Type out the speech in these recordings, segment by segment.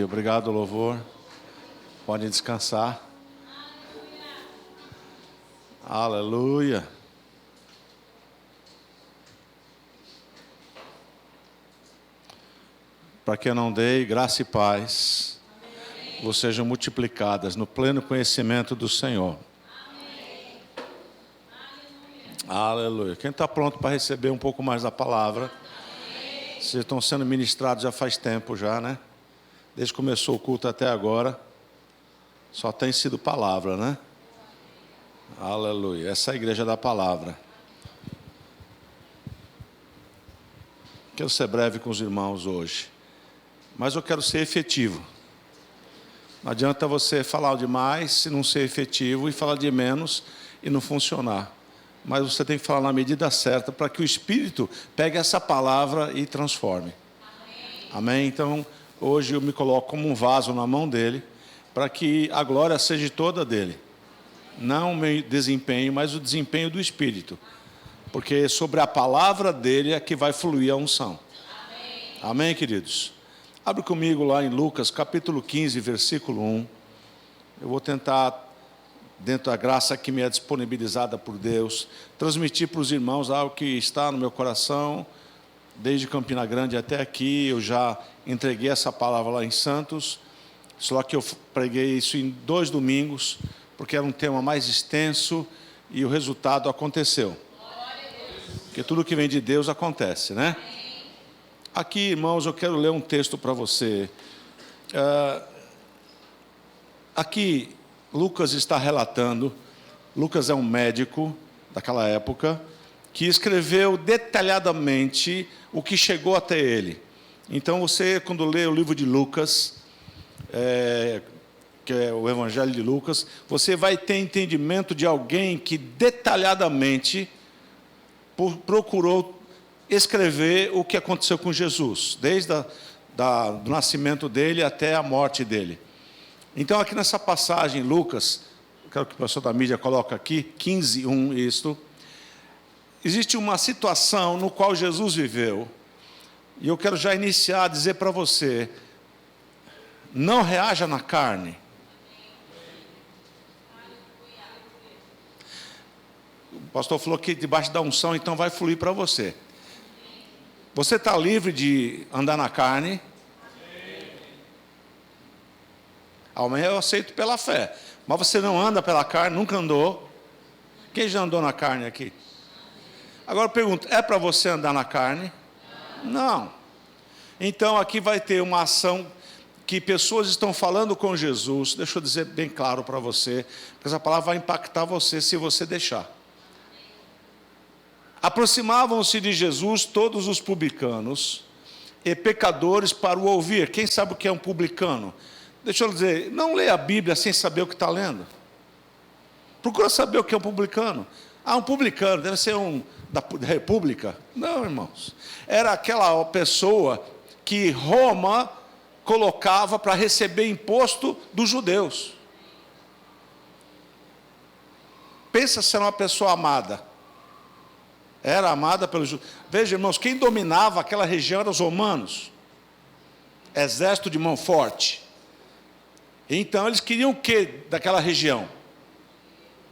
Obrigado, louvor. Podem descansar. Aleluia. Para que eu não dei, graça e paz vos sejam multiplicadas no pleno conhecimento do Senhor. Aleluia. Quem está pronto para receber um pouco mais da palavra? Vocês estão sendo ministrados já faz tempo já, né? Desde que começou o culto até agora, só tem sido palavra, né? Aleluia. Essa é a igreja da palavra. Quero ser breve com os irmãos hoje, mas eu quero ser efetivo. Não adianta você falar demais se não ser efetivo e falar de menos e não funcionar. Mas você tem que falar na medida certa para que o Espírito pegue essa palavra e transforme. Amém? Então, hoje eu me coloco como um vaso na mão dele, para que a glória seja toda dele. Não o meu desempenho, mas o desempenho do Espírito. Porque sobre a palavra dele é que vai fluir a unção. Amém, queridos? Abre comigo lá em Lucas, capítulo 15, versículo 1. Eu vou tentar, dentro da graça que me é disponibilizada por Deus, transmitir para os irmãos algo que está no meu coração. Desde Campina Grande até aqui, eu já entreguei essa palavra lá em Santos, só que eu preguei isso em 2 domingos, porque era um tema mais extenso e o resultado aconteceu. Porque tudo que vem de Deus acontece, né? Aqui, irmãos, eu quero ler um texto para você. Aqui, Lucas está relatando, Lucas é um médico daquela época, que escreveu detalhadamente o que chegou até ele. Então, você, quando lê o livro de Lucas, que é o Evangelho de Lucas, você vai ter entendimento de alguém que detalhadamente procurou escrever o que aconteceu com Jesus, desde do nascimento dele até a morte dele. Então, aqui nessa passagem, Lucas, quero que o pastor da mídia coloque aqui, 15, 1, isto. Existe uma situação no qual Jesus viveu, e eu quero já iniciar a dizer para você, não reaja na carne. O pastor falou que debaixo da unção, então vai fluir para você. Você está livre de andar na carne? Amém, eu aceito pela fé. Mas você não anda pela carne, nunca andou. Quem já andou na carne aqui? Agora eu pergunto, é para você andar na carne? Não. Então aqui vai ter uma ação que pessoas estão falando com Jesus. Deixa eu dizer bem claro para você, porque essa palavra vai impactar você se você deixar. Aproximavam-se de Jesus todos os publicanos e pecadores para o ouvir. Quem sabe o que é um publicano? Deixa eu dizer, não leia a Bíblia sem saber o que está lendo. Procura saber o que é um publicano. Um publicano, deve ser da República. Não, irmãos. Era aquela pessoa que Roma colocava para receber imposto dos judeus. Pensa se era uma pessoa amada. Era amada pelos judeus. Veja, irmãos, quem dominava aquela região eram os romanos. Exército de mão forte. Então, eles queriam o que daquela região?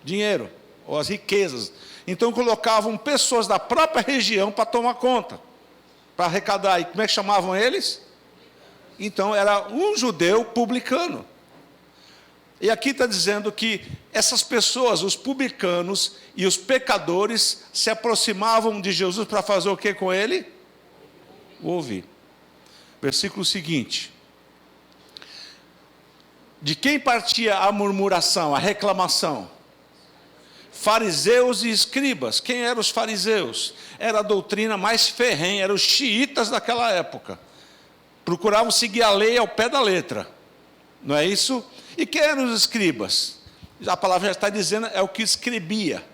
Dinheiro, ou as riquezas. Então, colocavam pessoas da própria região para tomar conta, para arrecadar. E como é que chamavam eles? Então, era um judeu publicano. E aqui está dizendo que essas pessoas, os publicanos e os pecadores, se aproximavam de Jesus para fazer o que com ele? Ouvir. Versículo seguinte. De quem partia a murmuração, a reclamação? Fariseus e escribas. Quem eram os fariseus? Era a doutrina mais ferrenha, eram os xiitas daquela época. Procuravam seguir a lei ao pé da letra. Não é isso? E quem eram os escribas? A palavra já está dizendo, é o que escrevia.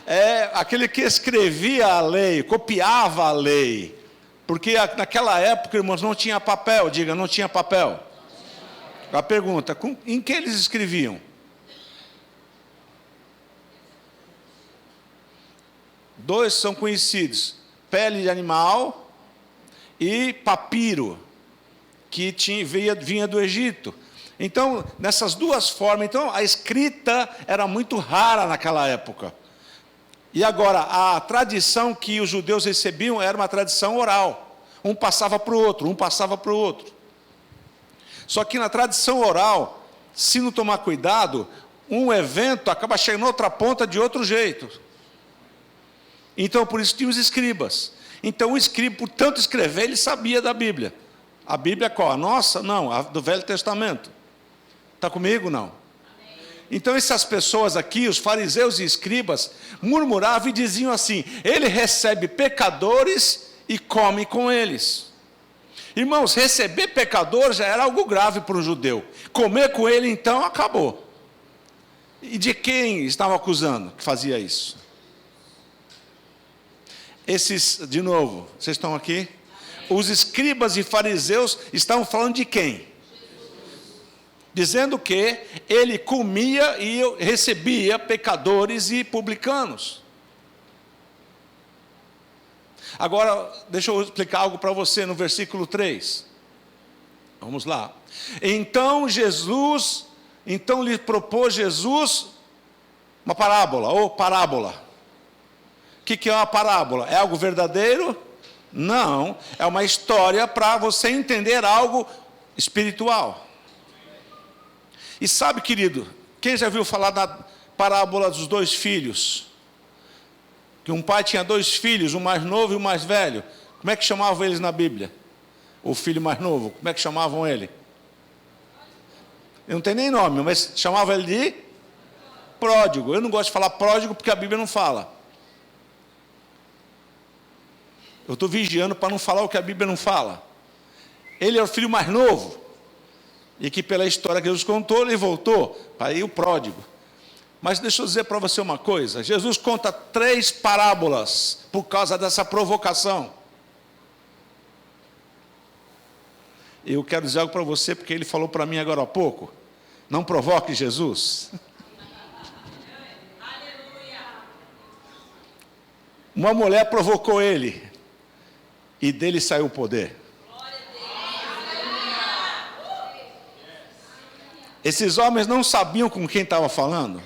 É aquele que escrevia a lei, copiava a lei. Porque naquela época, irmãos, não tinha papel. Diga, não tinha papel. A pergunta, em que eles escreviam? Dois são conhecidos, pele de animal e papiro. que vinha do Egito. Então, nessas duas formas, então a escrita era muito rara naquela época. E agora, a tradição que os judeus recebiam era uma tradição oral. Um passava para o outro, um passava para o outro. Só que na tradição oral, se não tomar cuidado, um evento acaba chegando na outra ponta de outro jeito. Então, por isso tinha os escribas. Então, o escriba, por tanto escrever, ele sabia da Bíblia. A Bíblia qual? A nossa? Não, a do Velho Testamento. Está comigo? Não. Então, essas pessoas aqui, os fariseus e escribas, murmuravam e diziam assim: ele recebe pecadores e come com eles. Irmãos, receber pecador já era algo grave para um judeu. Comer com ele, então, acabou. E de quem estavam acusando que fazia isso? De novo, vocês estão aqui? Os escribas e fariseus estavam falando de quem? Dizendo que ele comia e recebia pecadores e publicanos. Agora, deixa eu explicar algo para você no versículo 3. Vamos lá. Então lhe propôs Jesus uma parábola, ou parábola. O que é uma parábola? É algo verdadeiro? Não, é uma história para você entender algo espiritual. E sabe, querido, quem já viu falar da parábola dos 2 filhos? Que um pai tinha 2 filhos, o mais novo e o mais velho. Como é que chamavam eles na Bíblia? O filho mais novo, como é que chamavam ele? Não tem nem nome, mas chamavam ele de pródigo. Eu não gosto de falar pródigo porque a Bíblia não fala. Eu estou vigiando para não falar o que a Bíblia não fala. Ele é o filho mais novo. E que pela história que Jesus contou, ele voltou para ir o pródigo. Mas deixa eu dizer para você uma coisa. Jesus conta 3 parábolas por causa dessa provocação. Eu quero dizer algo para você, porque ele falou para mim agora há pouco. Não provoque Jesus. Uma mulher provocou ele. E dele saiu o poder. Esses homens não sabiam com quem estava falando.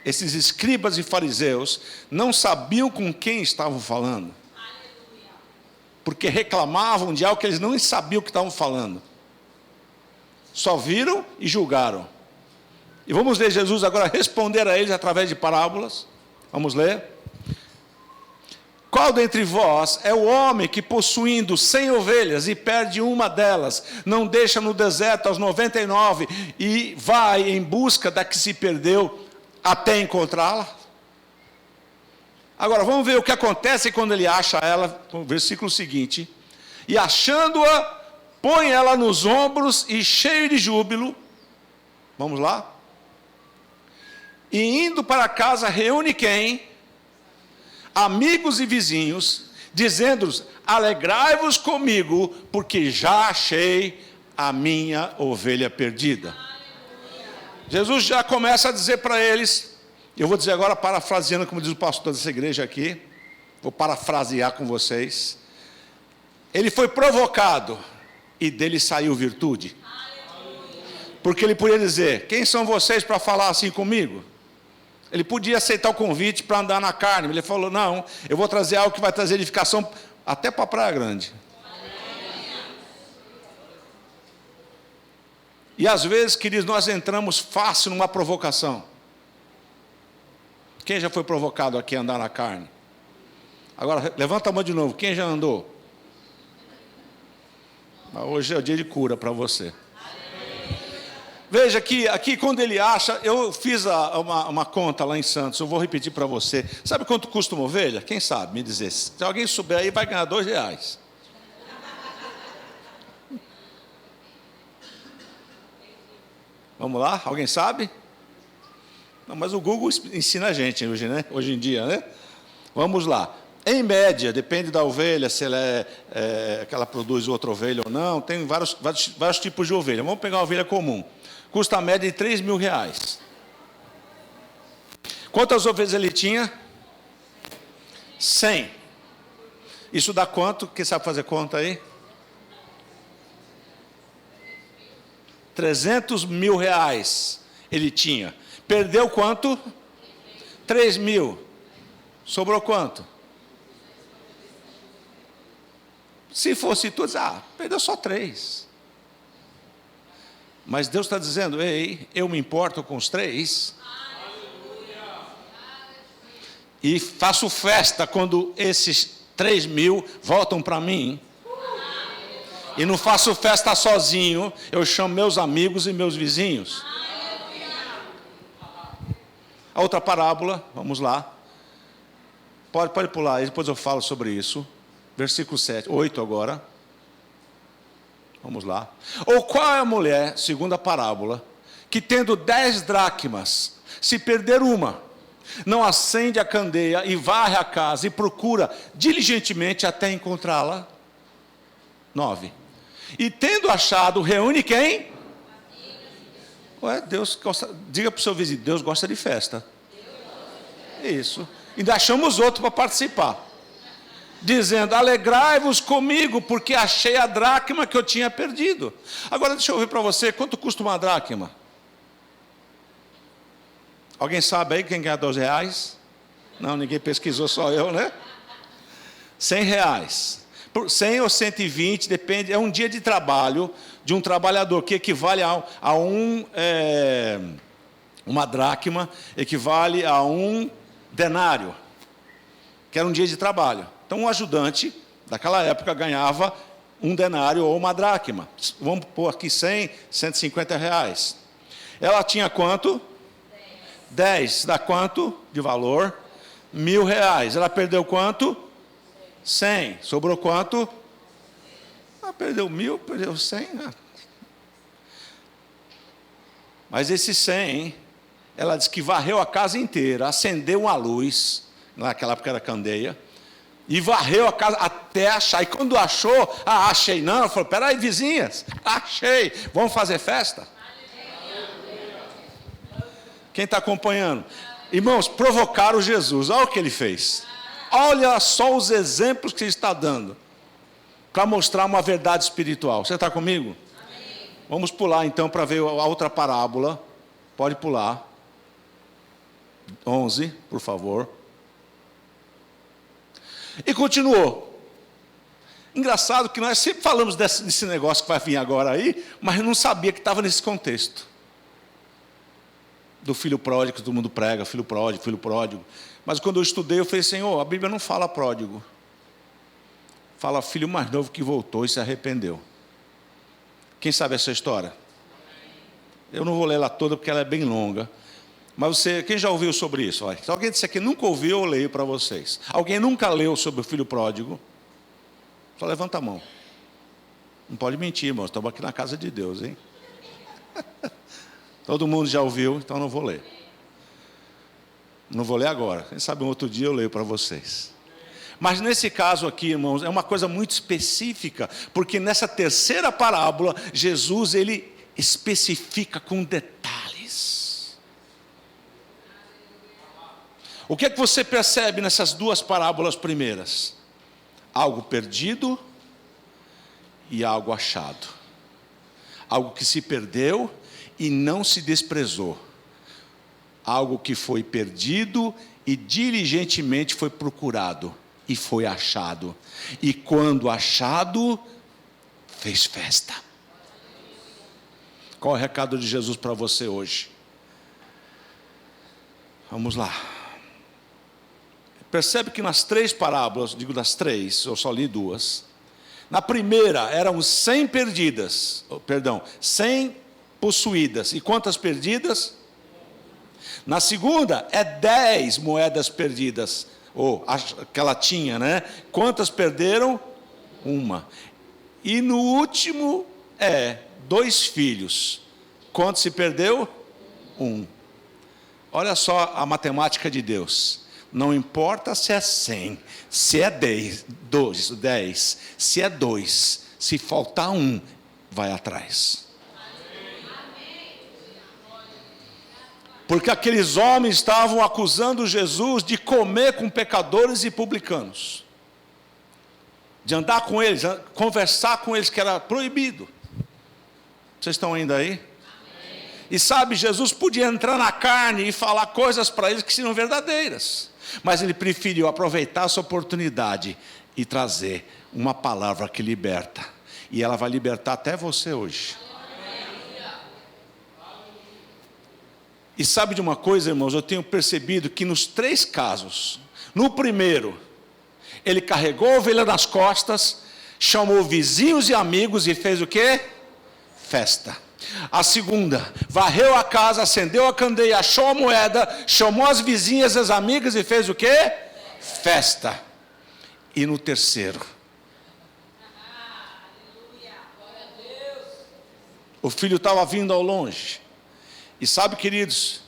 Esses escribas e fariseus não sabiam com quem estavam falando. Porque reclamavam de algo que eles não sabiam o que estavam falando. Só viram e julgaram. E vamos ver Jesus agora responder a eles através de parábolas. Vamos ler. Qual dentre vós é o homem que, possuindo 100 ovelhas e perde uma delas, não deixa no deserto as 99 e vai em busca da que se perdeu até encontrá-la? Agora, vamos ver o que acontece quando ele acha ela, no versículo seguinte. E achando-a, põe ela nos ombros e cheio de júbilo. Vamos lá? E indo para casa, reúne quem? Amigos e vizinhos, dizendo-os: alegrai-vos comigo, porque já achei a minha ovelha perdida. Jesus já começa a dizer para eles, eu vou dizer agora parafraseando, como diz o pastor dessa igreja aqui, vou parafrasear com vocês. Ele foi provocado e dele saiu virtude. Porque ele podia dizer: quem são vocês para falar assim comigo? Ele podia aceitar o convite para andar na carne. Ele falou: não, eu vou trazer algo que vai trazer edificação até para a Praia Grande. E às vezes, queridos, nós entramos fácil numa provocação. Quem já foi provocado aqui a andar na carne? Agora, levanta a mão de novo. Quem já andou? Hoje é o dia de cura para você. Veja que aqui quando ele acha, eu fiz uma conta lá em Santos, eu vou repetir para você. Sabe quanto custa uma ovelha? Quem sabe me dizer? Se alguém souber aí, vai ganhar R$2. Vamos lá? Alguém sabe? Não, mas o Google ensina a gente hoje, né? Hoje em dia, né? Vamos lá. Em média, depende da ovelha, se ela que ela produz outra ovelha ou não. Tem vários tipos de ovelha. Vamos pegar uma ovelha comum. Custa a média de R$3.000. Quantas ovelhas ele tinha? 100. Isso dá quanto? Quem sabe fazer conta aí? 300 mil reais ele tinha. Perdeu quanto? 3 mil. Sobrou quanto? Se fosse tudo, perdeu só 3. Mas Deus está dizendo, ei, eu me importo com os 3. E faço festa quando esses 3 mil voltam para mim. E não faço festa sozinho, eu chamo meus amigos e meus vizinhos. A outra parábola, vamos lá. Pode pular, depois eu falo sobre isso. Versículo 8 agora. Vamos lá. Ou qual é a mulher, segundo a parábola, que tendo 10 dracmas, se perder uma, não acende a candeia e varre a casa e procura diligentemente até encontrá-la? 9. E tendo achado, reúne quem? Ué, Deus gosta, diga para o seu vizinho, Deus gosta de festa. Isso. Ainda achamos outro para participar. Dizendo, alegrai-vos comigo, porque achei a dracma que eu tinha perdido. Agora deixa eu ver para você, quanto custa uma dracma? Alguém sabe aí quem ganha 12 reais? Não, ninguém pesquisou, só eu, né? 100 reais. 100 ou 120, depende, é um dia de trabalho de um trabalhador, que equivale uma dracma, equivale a um denário, que era um dia de trabalho. Então, um ajudante daquela época ganhava um denário ou uma dracma. Vamos pôr aqui 100, 150 reais. Ela tinha quanto? 10. Dá quanto de valor? 1.000 reais. Ela perdeu quanto? 100. Sobrou quanto? Perdeu 1.000, perdeu 100. Mas esse 100, ela diz que varreu a casa inteira, acendeu uma luz, naquela época era candeia, e varreu a casa até achar. E quando achou, achei não. Ela falou, peraí, vizinhas, achei, vamos fazer festa? Quem está acompanhando? Irmãos, provocaram Jesus, olha o que ele fez. Olha só os exemplos que ele está dando, para mostrar uma verdade espiritual. Você está comigo? Amém. Vamos pular então para ver a outra parábola. Pode pular. 11, por favor. E continuou. Engraçado que nós sempre falamos desse negócio que vai vir agora aí, mas eu não sabia que estava nesse contexto. Do filho pródigo, que todo mundo prega, filho pródigo, filho pródigo. Mas quando eu estudei, eu falei, Senhor, a Bíblia não fala pródigo. Fala filho mais novo que voltou e se arrependeu. Quem sabe essa história? Eu não vou ler ela toda porque ela é bem longa. Mas quem já ouviu sobre isso? Olha, se alguém disser que nunca ouviu, eu leio para vocês. Alguém nunca leu sobre o filho pródigo? Só levanta a mão. Não pode mentir, irmãos. Estamos aqui na casa de Deus, hein? Todo mundo já ouviu, então não vou ler. Não vou ler agora. Quem sabe um outro dia eu leio para vocês. Mas nesse caso aqui, irmãos, é uma coisa muito específica, porque nessa terceira parábola, Jesus, ele especifica com detalhes. O que é que você percebe nessas duas parábolas primeiras? Algo perdido e algo achado. Algo que se perdeu e não se desprezou. Algo que foi perdido e diligentemente foi procurado e foi achado. E quando achado, fez festa. Qual é o recado de Jesus para você hoje? Vamos lá. Percebe que nas 3 parábolas, digo das 3, eu só li 2. Na primeira eram 100 perdidas, 100 possuídas. E quantas perdidas? Na segunda é 10 moedas perdidas, ou que ela tinha, né? Quantas perderam? Uma. E no último 2 filhos. Quantos se perdeu? 1. Olha só a matemática de Deus. Não importa se é 100, se é 10, se é 2, se faltar 1, vai atrás. Porque aqueles homens estavam acusando Jesus de comer com pecadores e publicanos, de andar com eles, conversar com eles, que era proibido. Vocês estão ainda aí? E sabe, Jesus podia entrar na carne e falar coisas para eles que seriam verdadeiras, mas ele preferiu aproveitar essa oportunidade e trazer uma palavra que liberta, e ela vai libertar até você hoje. E sabe de uma coisa, irmãos, eu tenho percebido que nos 3 casos, no primeiro, ele carregou a ovelha nas costas, chamou vizinhos e amigos e fez o quê? Festa. A segunda, varreu a casa, acendeu a candeia, achou a moeda, chamou as vizinhas, as amigas e fez o quê? Festa. E no terceiro, o filho estava vindo ao longe. E sabe, queridos,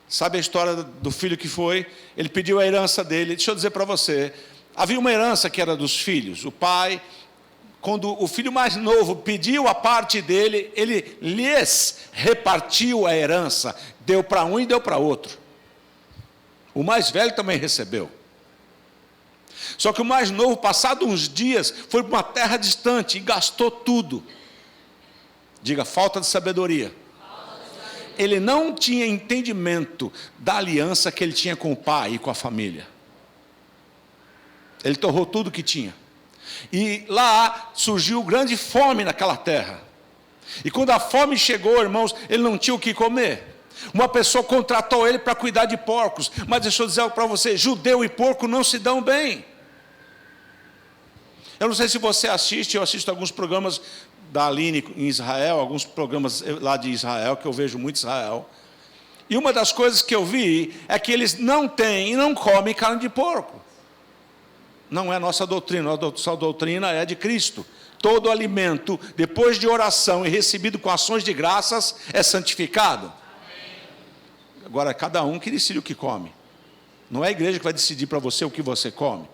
sabe a história do filho que foi? Ele pediu a herança dele. Deixa eu dizer para você, havia uma herança que era dos filhos. O pai, quando o filho mais novo pediu a parte dele, ele lhes repartiu a herança. Deu para um e deu para outro. O mais velho também recebeu. Só que o mais novo, passado uns dias, foi para uma terra distante e gastou tudo. Diga, falta de sabedoria. Ele não tinha entendimento da aliança que ele tinha com o pai e com a família. Ele torrou tudo que tinha. E lá surgiu grande fome naquela terra. E quando a fome chegou, irmãos, ele não tinha o que comer. Uma pessoa contratou ele para cuidar de porcos. Mas deixa eu dizer algo para você, judeu e porco não se dão bem. Eu não sei se você assiste, eu assisto alguns programas da Aline em Israel, alguns programas lá de Israel, que eu vejo muito Israel. E uma das coisas que eu vi é que eles não têm e não comem carne de porco. Não é nossa doutrina, a nossa doutrina é de Cristo. Todo alimento, depois de oração e recebido com ações de graças, é santificado. Agora, cada um que decide o que come. Não é a igreja que vai decidir para você o que você come.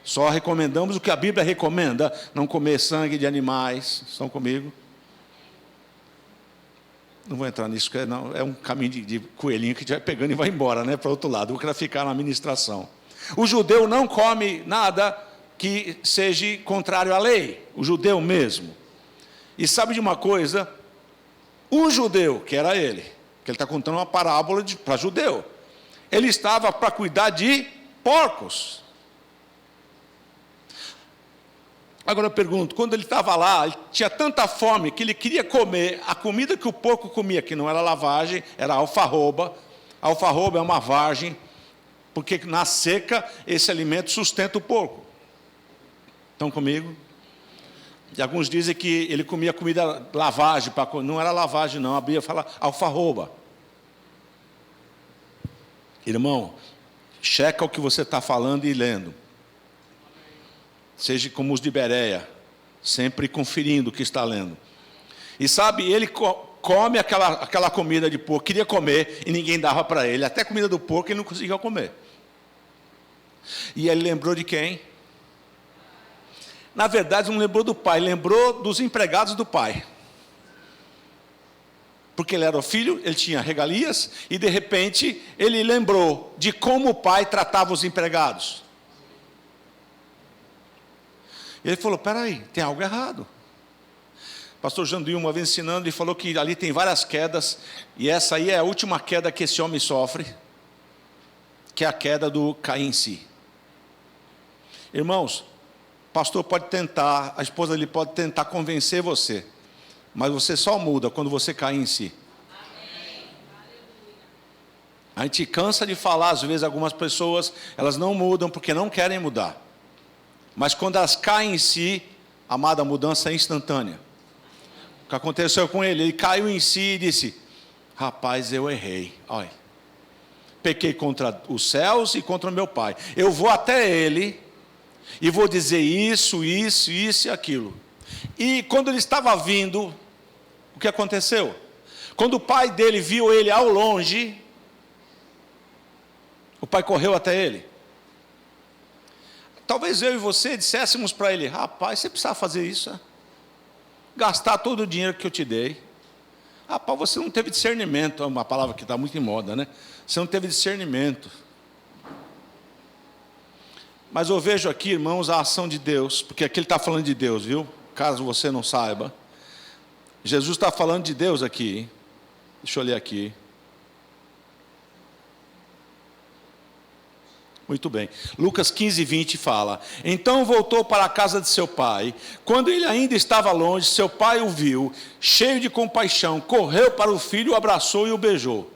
Só recomendamos o que a Bíblia recomenda, não comer sangue de animais. Estão comigo? Não vou entrar nisso, porque não, é um caminho de coelhinho que a gente vai pegando e vai embora, né, para o outro lado. Eu quero ficar na ministração. O judeu não come nada que seja contrário à lei, o judeu mesmo. E sabe de uma coisa? Um judeu, que era ele, que ele está contando uma parábola para judeu, ele estava para cuidar de porcos. Agora eu pergunto, quando ele estava lá, ele tinha tanta fome que ele queria comer a comida que o porco comia, que não era lavagem, era alfarroba. A alfarroba é uma vagem, porque na seca esse alimento sustenta o porco. Estão comigo? E alguns dizem que ele comia comida lavagem, não era lavagem não, a Bíblia fala alfarroba. Irmão, checa o que você está falando e lendo. Seja como os de Bereia, sempre conferindo o que está lendo. E sabe, ele come aquela comida de porco, queria comer e ninguém dava para ele. Até a comida do porco ele não conseguia comer. E ele lembrou de quem? Na verdade não lembrou do pai, lembrou dos empregados do pai. Porque ele era o filho, ele tinha regalias, e de repente ele lembrou de como o pai tratava os empregados. Ele falou, peraí, tem algo errado. O pastor Janduí uma vez ensinando, ele falou que ali tem várias quedas, e essa aí é a última queda que esse homem sofre, que é a queda do cair em si. Irmãos, o pastor pode tentar, a esposa dele pode tentar convencer você, mas você só muda quando você cair em si. A gente cansa de falar, às vezes algumas pessoas, elas não mudam porque não querem mudar. Mas quando elas caem em si, amada, a mudança é instantânea. O que aconteceu com ele? Ele caiu em si e disse, rapaz, eu errei. Olha, pequei contra os céus e contra o meu pai. Eu vou até ele e vou dizer isso e aquilo. E quando ele estava vindo, o que aconteceu? Quando o pai dele viu ele ao longe, o pai correu até ele. Talvez eu e você disséssemos para ele, rapaz, você precisava fazer isso, né? Gastar todo o dinheiro que eu te dei. Rapaz, você não teve discernimento, é uma palavra que está muito em moda, né? Você não teve discernimento. Mas eu vejo aqui, irmãos, a ação de Deus, porque aqui ele está falando de Deus, viu? Caso você não saiba. Jesus está falando de Deus aqui, hein? Deixa eu ler aqui. Muito bem. Lucas 15, 20 fala: então voltou para a casa de seu pai. Quando ele ainda estava longe, seu pai o viu, cheio de compaixão, correu para o filho, o abraçou e o beijou.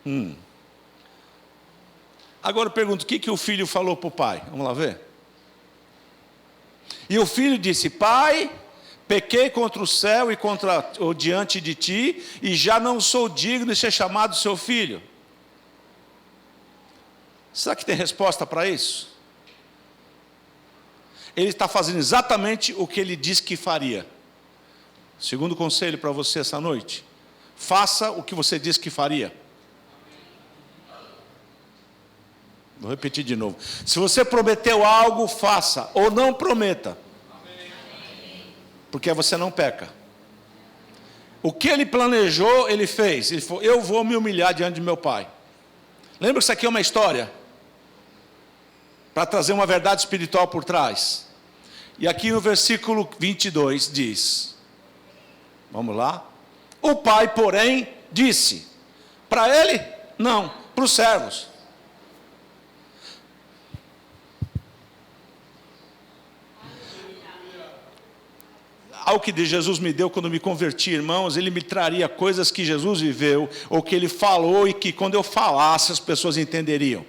Aleluia. Agora eu pergunto, o que o filho falou para o pai? Vamos lá ver. E o filho disse: pai, pequei contra o céu e diante de ti, e já não sou digno de ser chamado seu filho. Será que tem resposta para isso? Ele está fazendo exatamente o que ele disse que faria. Segundo conselho para você essa noite: faça o que você disse que faria. Vou repetir de novo. Se você prometeu algo, faça, ou não prometa. Porque você não peca. O que ele planejou, ele fez. Ele falou: eu vou me humilhar diante de meu pai. Lembra que isso aqui é uma história? Para trazer uma verdade espiritual por trás. E aqui no versículo 22 diz, vamos lá. O pai, porém, disse, para ele? Não, para os servos. Ao que Jesus me deu quando me converti, irmãos, ele me traria coisas que Jesus viveu, ou que ele falou, e que quando eu falasse as pessoas entenderiam.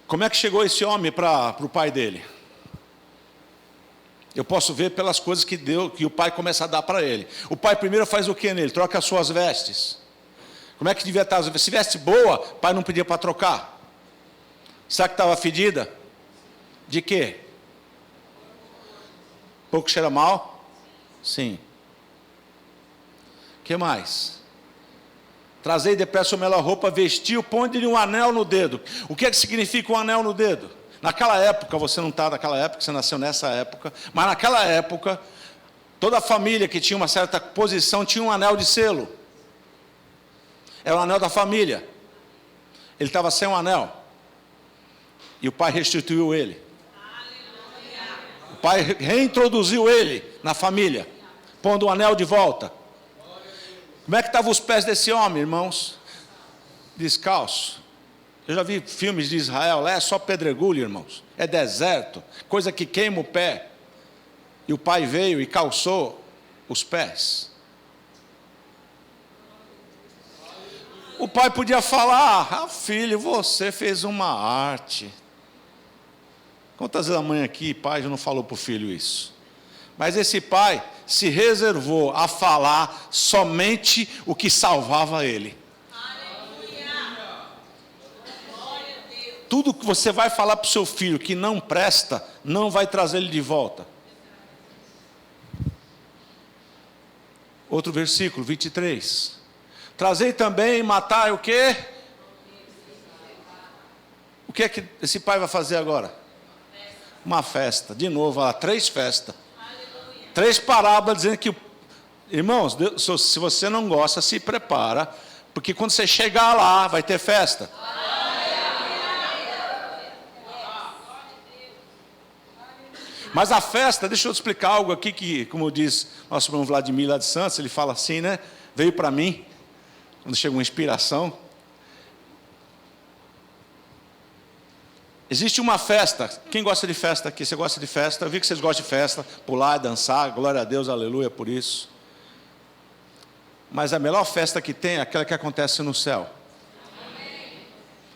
Como é que chegou esse homem para o pai dele? Eu posso ver pelas coisas que o pai começa a dar para ele. O pai primeiro faz o que nele? Troca as suas vestes. Como é que devia estar? Se veste boa, o pai não pedia para trocar. Será que estava fedida? De quê? Pouco cheira mal? Sim. O que mais? Trazei depressa a melhor roupa, vestiu, põe-lhe um anel no dedo. O que é que significa um anel no dedo? Naquela época, você não está naquela época, você nasceu nessa época, mas naquela época, toda a família que tinha uma certa posição tinha um anel de selo. Era o anel da família. Ele estava sem um anel. E o pai restituiu ele. O pai reintroduziu ele na família, pondo o anel de volta. Como é que estavam os pés desse homem, irmãos? Descalço. Eu já vi filmes de Israel, lá é só pedregulho, irmãos. É deserto, coisa que queima o pé. E o pai veio e calçou os pés. O pai podia falar: filho, você fez uma arte. Quantas vezes a mãe aqui, pai, já não falou para o filho isso? Mas esse pai se reservou a falar somente o que salvava ele. Tudo que você vai falar para o seu filho que não presta, não vai trazer ele de volta. Outro versículo, 23. Trazei também, matai o quê? O que é que esse pai vai fazer agora? Uma festa. De novo, lá, 3 festas. 3 parábolas dizendo que... Irmãos, se você não gosta, se prepara, porque quando você chegar lá, vai ter festa. Mas a festa, deixa eu te explicar algo aqui que, como diz nosso irmão Vladimir lá de Santos, ele fala assim, né? Veio para mim, quando chega uma inspiração. Existe uma festa. Quem gosta de festa aqui? Você gosta de festa? Eu vi que vocês gostam de festa, pular, dançar, glória a Deus, aleluia por isso. Mas a melhor festa que tem é aquela que acontece no céu.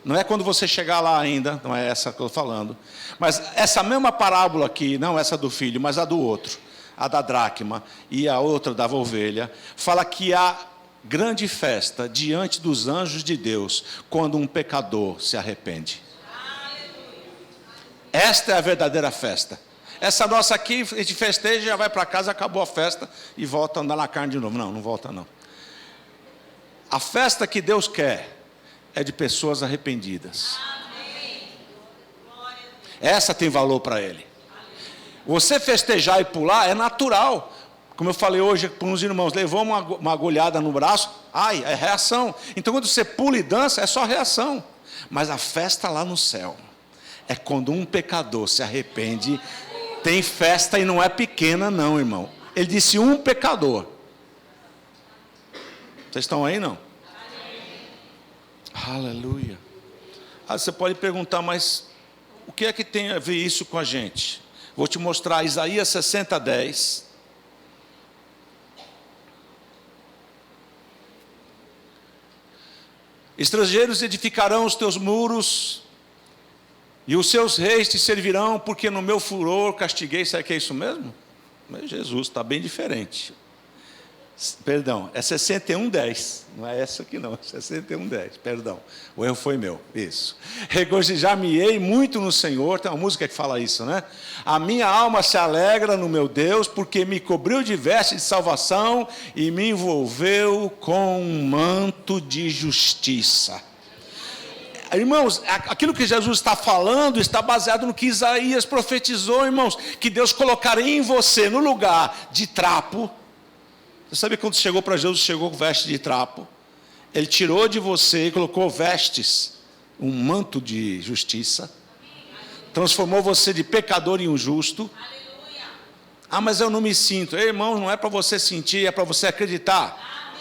Não é quando você chegar lá ainda, não é essa que eu estou falando. Mas essa mesma parábola aqui, não essa do filho, mas a do outro, a da dracma e a outra da ovelha, fala que há grande festa diante dos anjos de Deus quando um pecador se arrepende. Esta é a verdadeira festa. Essa nossa aqui, a gente festeja, já vai para casa, acabou a festa e volta a andar na carne de novo. Não, não volta não. A festa que Deus quer é de pessoas arrependidas. Essa tem valor para Ele. Você festejar e pular é natural. Como eu falei hoje para uns irmãos, levou uma agulhada no braço, ai, é reação. Então quando você pula e dança, é só reação. Mas a festa lá no céu, é quando um pecador se arrepende. Tem festa e não é pequena não, irmão. Ele disse um pecador. Vocês estão aí, não? Aleluia. Você pode perguntar, mas o que é que tem a ver isso com a gente? Vou te mostrar Isaías 60:10. Estrangeiros edificarão os teus muros, e os seus reis te servirão, porque no meu furor castiguei. Sabe o que é isso mesmo? Mas Jesus, está bem diferente. Perdão, é 61:10. Não é essa aqui não, é 61:10. Perdão, o erro foi meu. Isso. Regozijar-me-ei muito no Senhor. Tem uma música que fala isso, né? A minha alma se alegra no meu Deus, porque me cobriu de vestes de salvação e me envolveu com um manto de justiça. Irmãos, aquilo que Jesus está falando está baseado no que Isaías profetizou, irmãos, que Deus colocaria em você no lugar de trapo. Você sabe quando chegou para Jesus, chegou com veste de trapo. Ele tirou de você e colocou vestes, um manto de justiça. Transformou você de pecador em um justo. Ah, mas eu não me sinto. Ei, irmão, não é para você sentir, é para você acreditar.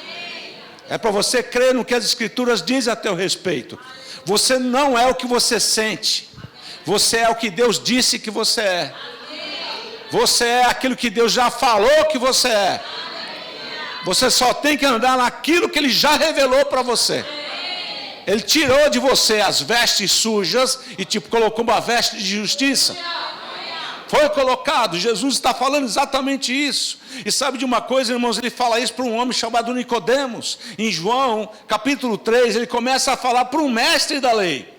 É para você crer no que as Escrituras dizem a teu respeito. Você não é o que você sente. Você é o que Deus disse que você é. Você é aquilo que Deus já falou que você é. Você só tem que andar naquilo que Ele já revelou para você. Ele tirou de você as vestes sujas e te colocou uma veste de justiça. Foi colocado. Jesus está falando exatamente isso. E sabe de uma coisa, irmãos? Ele fala isso para um homem chamado Nicodemos. Em João, capítulo 3, ele começa a falar para um mestre da lei.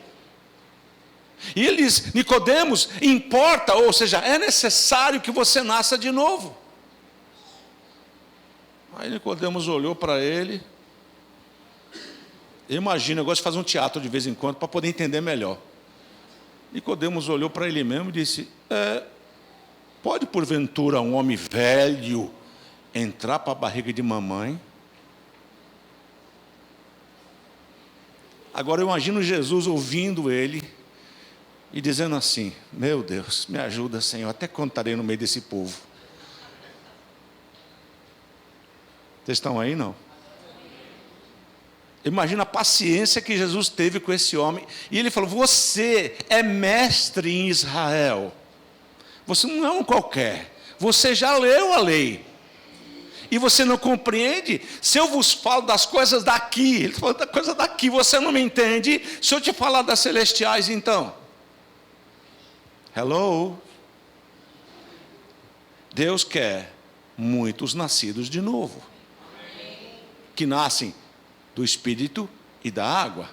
E ele diz, Nicodemos, importa, ou seja, é necessário que você nasça de novo. Aí Nicodemos olhou para ele. Imagina, eu gosto de fazer um teatro de vez em quando para poder entender melhor. Nicodemos olhou para ele mesmo e disse, pode porventura um homem velho entrar para a barriga de mamãe? Agora eu imagino Jesus ouvindo ele e dizendo assim, meu Deus, me ajuda, Senhor, até quando estarei no meio desse povo? Vocês estão aí, não? Imagina a paciência que Jesus teve com esse homem. E ele falou, você é mestre em Israel. Você não é um qualquer. Você já leu a lei. E você não compreende? Se eu vos falo das coisas daqui, ele falou da coisa daqui, você não me entende? Se eu te falar das celestiais, então. Hello? Deus quer muitos nascidos de novo. Que nascem do Espírito e da água.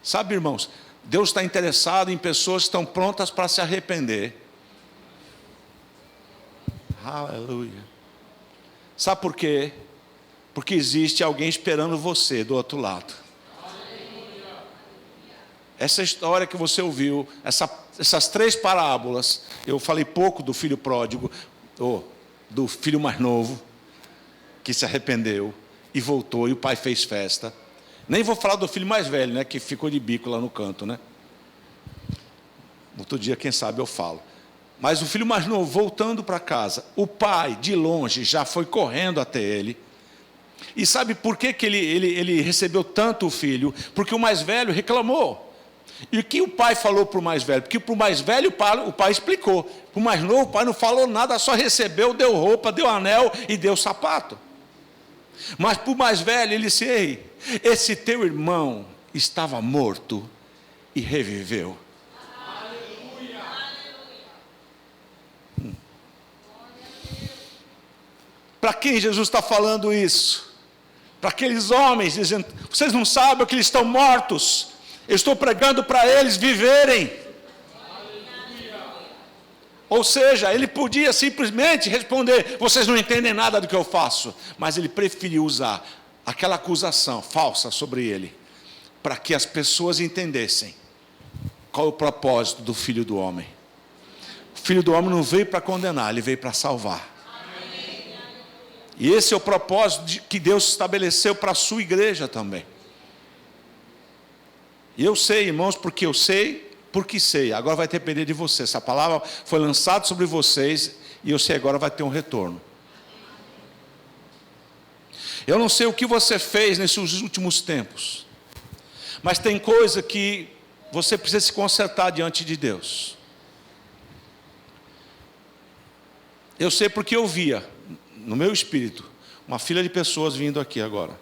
Sabe, irmãos, Deus está interessado em pessoas que estão prontas para se arrepender. Aleluia. Sabe por quê? Porque existe alguém esperando você do outro lado. Essa história que você ouviu, essas 3 parábolas, eu falei pouco do filho pródigo, do filho mais novo, que se arrependeu e voltou, e o pai fez festa. Nem vou falar do filho mais velho, né, que ficou de bico lá no canto, né? Outro dia, quem sabe, eu falo. Mas o filho mais novo, voltando para casa, o pai, de longe, já foi correndo até ele. E sabe por que ele recebeu tanto o filho? Porque o mais velho reclamou. E o que o pai falou para o mais velho? Porque para o mais velho o pai explicou. Para o mais novo, o pai não falou nada, só recebeu, deu roupa, deu anel e deu sapato. Mas para o mais velho, ele disse, ei, esse teu irmão estava morto e reviveu. Para quem Jesus está falando isso? Para aqueles homens dizendo, vocês não sabem que eles estão mortos. Eu estou pregando para eles viverem. Ou seja, ele podia simplesmente responder, vocês não entendem nada do que eu faço. Mas ele preferiu usar aquela acusação falsa sobre ele, para que as pessoas entendessem qual é o propósito do Filho do Homem. O Filho do Homem não veio para condenar, ele veio para salvar. E esse é o propósito que Deus estabeleceu para a sua igreja também. E eu sei, irmãos, porque eu sei, porque sei, agora vai depender de você. Essa palavra foi lançada sobre vocês e eu sei agora vai ter um retorno. Eu não sei o que você fez nesses últimos tempos, mas tem coisa que você precisa se consertar diante de Deus. Eu sei porque eu via no meu espírito uma fila de pessoas vindo aqui agora.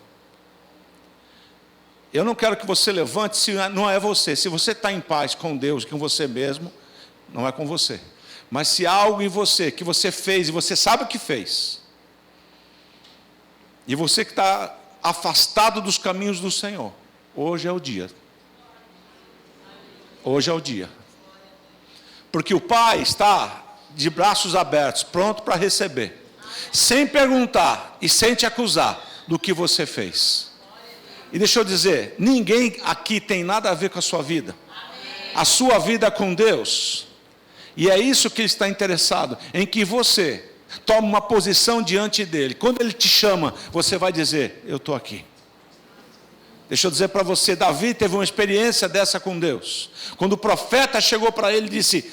Eu não quero que você levante se não é você. Se você está em paz com Deus, com você mesmo, não é com você. Mas se há algo em você que você fez e você sabe o que fez, e você que está afastado dos caminhos do Senhor, hoje é o dia. Hoje é o dia. Porque o Pai está de braços abertos, pronto para receber, sem perguntar e sem te acusar do que você fez. E deixa eu dizer, ninguém aqui tem nada a ver com a sua vida. A sua vida é com Deus. E é isso que Ele está interessado, em que você tome uma posição diante dEle. Quando Ele te chama, você vai dizer, eu estou aqui. Deixa eu dizer para você, Davi teve uma experiência dessa com Deus. Quando o profeta chegou para ele e disse,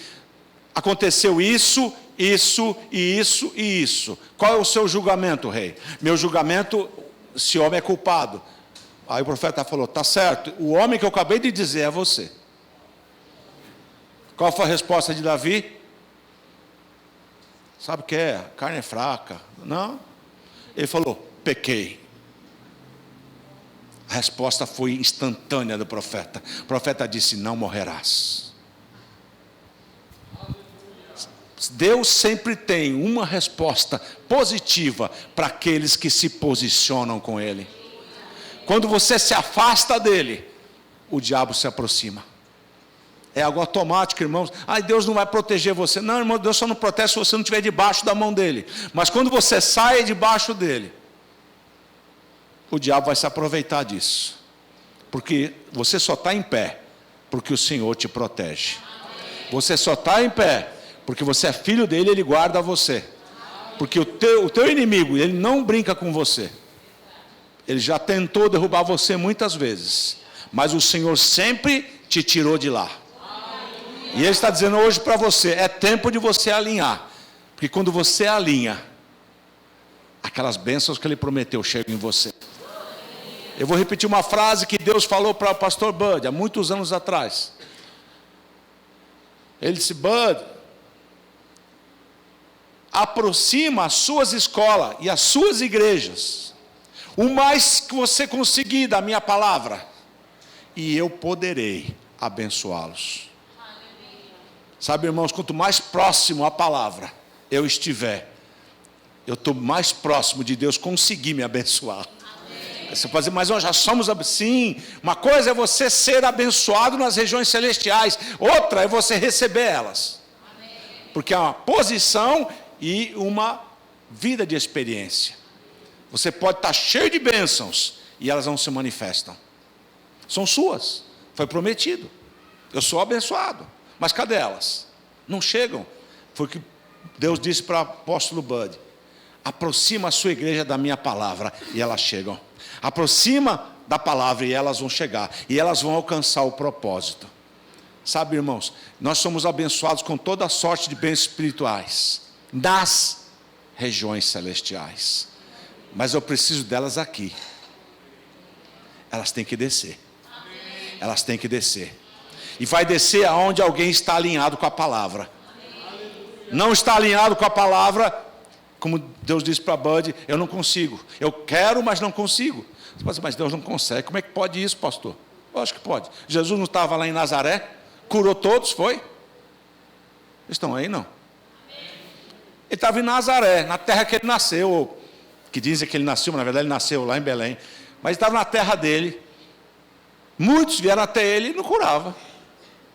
aconteceu isso, isso e isso e isso. Qual é o seu julgamento, rei? Meu julgamento, esse homem é culpado. Aí o profeta falou, está certo, o homem que eu acabei de dizer é você. Qual foi a resposta de Davi? Sabe o que é? A carne é fraca. Não. Ele falou, pequei. A resposta foi instantânea do profeta. O profeta disse, não morrerás. Deus sempre tem uma resposta positiva para aqueles que se posicionam com Ele. Quando você se afasta dele, o diabo se aproxima. É algo automático, irmãos. Deus não vai proteger você. Não, irmão, Deus só não protege se você não estiver debaixo da mão dele. Mas quando você sai debaixo dele, o diabo vai se aproveitar disso. Porque você só está em pé porque o Senhor te protege. Você só está em pé porque você é filho dele, ele guarda você. Porque o teu inimigo, ele não brinca com você. Ele já tentou derrubar você muitas vezes, mas o Senhor sempre te tirou de lá. E Ele está dizendo hoje para você, é tempo de você alinhar. Porque quando você alinha, aquelas bênçãos que Ele prometeu chegam em você. Eu vou repetir uma frase que Deus falou para o pastor Bud, há muitos anos atrás. Ele disse, Bud, aproxima as suas escolas e as suas igrejas, o mais que você conseguir da minha palavra, e eu poderei abençoá-los. Sabe, irmãos, quanto mais próximo à palavra eu estiver, eu estou mais próximo de Deus conseguir me abençoar. Você pode dizer, mas nós já somos sim. Uma coisa é você ser abençoado nas regiões celestiais, outra é você receber elas. Porque é uma posição e uma vida de experiência. Você pode estar cheio de bênçãos e elas não se manifestam. São suas, foi prometido. Eu sou abençoado, mas cadê elas? Não chegam. Foi o que Deus disse para o apóstolo Bud. Aproxima a sua igreja da minha palavra e elas chegam. Aproxima da palavra e elas vão chegar. E elas vão alcançar o propósito. Sabe, irmãos, nós somos abençoados com toda a sorte de bens espirituais nas regiões celestiais. Mas eu preciso delas aqui. Elas têm que descer. Elas têm que descer. E vai descer aonde alguém está alinhado com a palavra. Não está alinhado com a palavra, como Deus disse para Bud, eu não consigo. Eu quero, mas não consigo. Mas Deus não consegue. Como é que pode isso, pastor? Eu acho que pode. Jesus não estava lá em Nazaré? Curou todos, foi? Estão aí, não? Ele estava em Nazaré, na terra que ele nasceu, que dizem que ele nasceu, mas na verdade ele nasceu lá em Belém. Mas ele estava na terra dele. Muitos vieram até ele e não curava.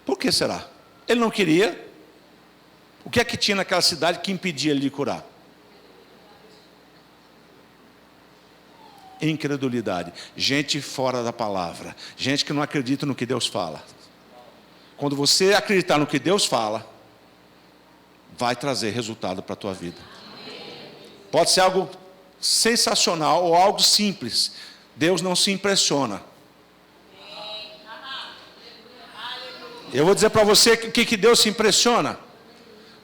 Por que será? Ele não queria. O que é que tinha naquela cidade que impedia ele de curar? Incredulidade. Gente fora da palavra. Gente que não acredita no que Deus fala. Quando você acreditar no que Deus fala, vai trazer resultado para a tua vida. Pode ser algo sensacional ou algo simples. Deus não se impressiona. Eu vou dizer para você o que Deus se impressiona.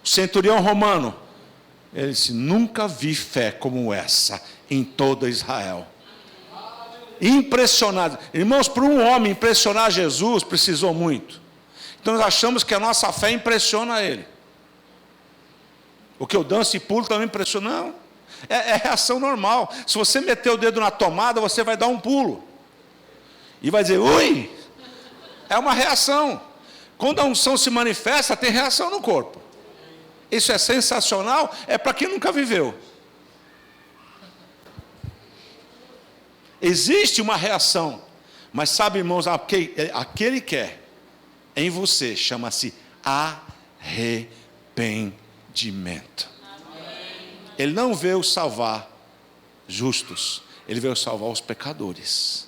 O centurião romano, ele disse: nunca vi fé como essa em toda Israel. Impressionado. Irmãos, para um homem impressionar Jesus, precisou muito. Então nós achamos que a nossa fé impressiona ele. O que eu danço e pulo também impressiona. Não, é reação normal. Se você meter o dedo na tomada, você vai dar um pulo. E vai dizer, ui! É uma reação. Quando a unção se manifesta, tem reação no corpo. Isso é sensacional, é para quem nunca viveu. Existe uma reação, mas sabe, irmãos, aquele que é em você chama-se arrependimento. Ele não veio salvar justos, ele veio salvar os pecadores.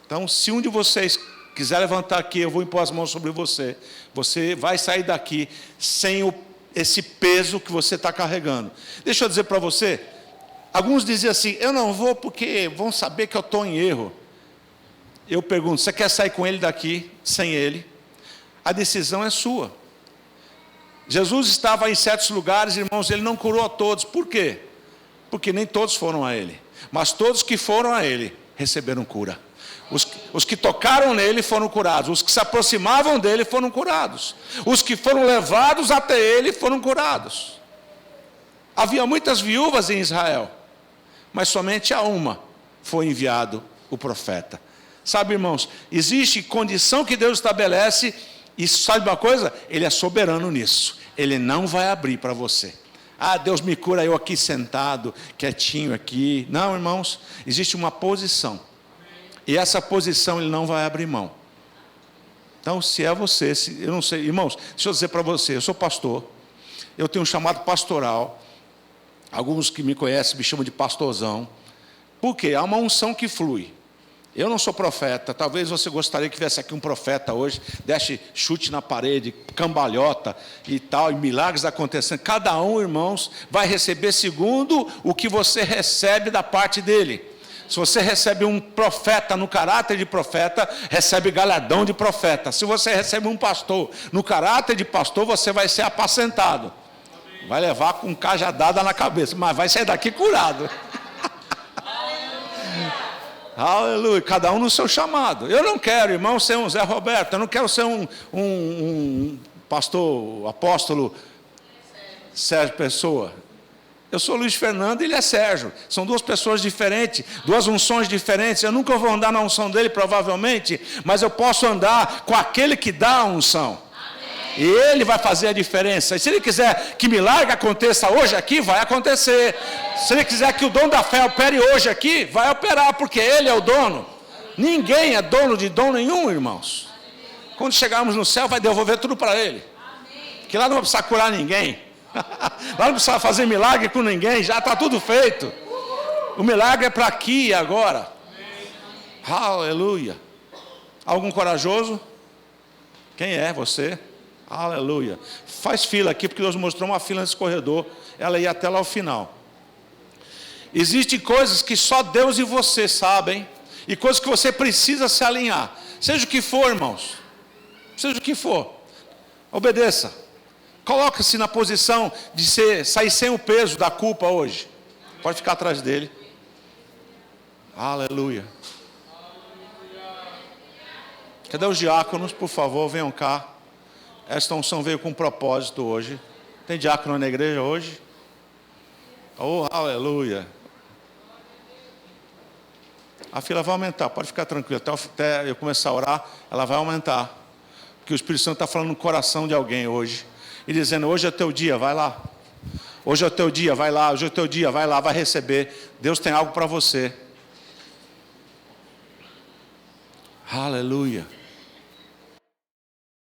Então, se um de vocês quiser levantar aqui, eu vou impor as mãos sobre você. Você vai sair daqui sem esse peso que você está carregando. Deixa eu dizer para você, alguns diziam assim, eu não vou porque vão saber que eu estou em erro. Eu pergunto, você quer sair com ele daqui, sem ele? A decisão é sua. Jesus estava em certos lugares, irmãos, ele não curou a todos. Por quê? Porque nem todos foram a ele. Mas todos que foram a ele, receberam cura. Os que tocaram nele foram curados. Os que se aproximavam dele foram curados. Os que foram levados até ele foram curados. Havia muitas viúvas em Israel, mas somente a uma foi enviado o profeta. Sabe, irmãos, existe condição que Deus estabelece, e sabe uma coisa? Ele é soberano nisso. Ele não vai abrir para você. Ah, Deus me cura eu aqui sentado, quietinho aqui. Não, irmãos, existe uma posição. E essa posição ele não vai abrir mão. Então, se é você, eu não sei, irmãos, deixa eu dizer para você, eu sou pastor, eu tenho um chamado pastoral, alguns que me conhecem me chamam de pastorzão, porque há uma unção que flui. Eu não sou profeta, talvez você gostaria que tivesse aqui um profeta hoje, desse chute na parede, cambalhota e tal, e milagres acontecendo. Cada um, irmãos, vai receber segundo o que você recebe da parte dele. Se você recebe um profeta no caráter de profeta, recebe galardão de profeta. Se você recebe um pastor no caráter de pastor, você vai ser apacentado. Vai levar com cajadada na cabeça, mas vai sair daqui curado. Aleluia. Cada um no seu chamado. Eu não quero, irmão, ser um Zé Roberto. Eu não quero ser um pastor, apóstolo Sérgio Pessoa. Eu sou Luiz Fernando e ele é Sérgio. São duas pessoas diferentes, duas unções diferentes. Eu nunca vou andar na unção dele, provavelmente, mas eu posso andar com aquele que dá a unção. E ele vai fazer a diferença. E se ele quiser que milagre aconteça hoje aqui, vai acontecer. Se ele quiser que o dom da fé opere hoje aqui, vai operar, porque ele é o dono. Ninguém é dono de dom nenhum, irmãos. Quando chegarmos no céu, vai devolver tudo para ele. Porque lá não vai precisar curar ninguém. Lá não precisa fazer milagre com ninguém, já está tudo feito. O milagre é para aqui e agora. Aleluia. Algum corajoso? Quem é você? Aleluia. Faz fila aqui, porque Deus mostrou uma fila nesse corredor. Ela ia até lá ao final. Existem coisas que só Deus e você sabem, e coisas que você precisa se alinhar. Seja o que for, irmãos. Seja o que for. Obedeça. Coloque-se na posição de sair sem o peso da culpa hoje. Pode ficar atrás dele. Aleluia. Cadê os diáconos? Por favor, venham cá. Esta unção veio com um propósito hoje. Tem diácono na igreja hoje? Oh, aleluia. A fila vai aumentar, pode ficar tranquilo. Até eu começar a orar, ela vai aumentar. Porque o Espírito Santo está falando no coração de alguém hoje. E dizendo, hoje é teu dia, vai lá. Hoje é o teu dia, vai lá. Hoje é o teu dia, vai lá, vai receber. Deus tem algo para você. Aleluia.